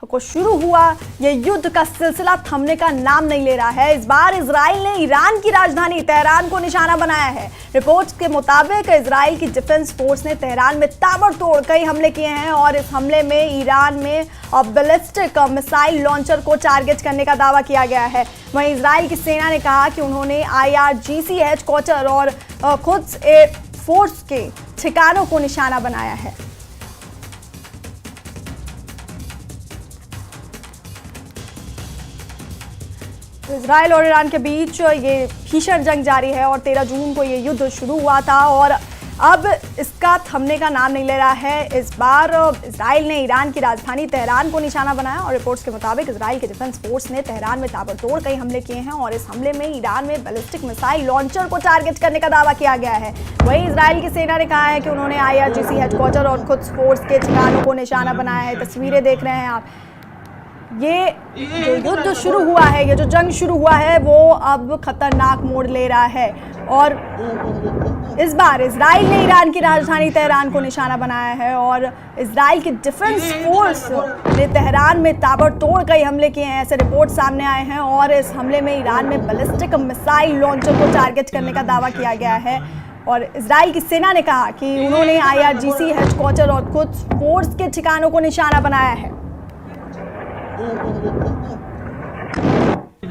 को शुरू हुआ ये युद्ध का सिलसिला थमने का नाम नहीं ले रहा है। इस बार इजराइल ने ईरान की राजधानी तेहरान को निशाना बनाया है। रिपोर्ट्स के मुताबिक इजराइल की डिफेंस फोर्स ने तेहरान में ताबड़तोड़ कई हमले किए हैं और इस हमले में ईरान में बैलिस्टिक मिसाइल लॉन्चर को टारगेट करने का दावा किया गया है। वहीं इजराइल की सेना ने कहा कि उन्होंने IRGC हेडक्वार्टर और खुद एयर फोर्स के ठिकानों को निशाना बनाया है। इजराइल और ईरान के बीच ये भीषण जंग जारी है और 13 जून को ये युद्ध शुरू हुआ था और अब इसका थमने का नाम नहीं ले रहा है। इस बार इजराइल ने ईरान की राजधानी तेहरान को निशाना बनाया और रिपोर्ट्स के मुताबिक इजराइल के डिफेंस फोर्स ने तेहरान में ताबड़तोड़ कई हमले किए हैं और इस हमले में ईरान में बैलिस्टिक मिसाइल लॉन्चर को टारगेट करने का दावा किया गया है। वहीं इजराइल की सेना ने कहा है कि उन्होंने IRGC हेडक्वार्टर और खुद फोर्स के ठिकानों को निशाना बनाया है। तस्वीरें देख रहे हैं आप। ये जो युद्ध शुरू हुआ है, ये जो जंग शुरू हुआ है, वो अब खतरनाक मोड़ ले रहा है और इस बार इजराइल ने ईरान की राजधानी तेहरान को निशाना बनाया है और इजराइल की डिफेंस फोर्स ने तेहरान में ताबड़तोड़ कई हमले किए हैं, ऐसे रिपोर्ट सामने आए हैं और इस हमले में ईरान में बैलिस्टिक मिसाइल लॉन्चर को टारगेट करने का दावा किया गया है। और इजराइल की सेना ने कहा कि उन्होंने IRGC हेडक्वार्टर और खुद फोर्स के ठिकानों को निशाना बनाया है।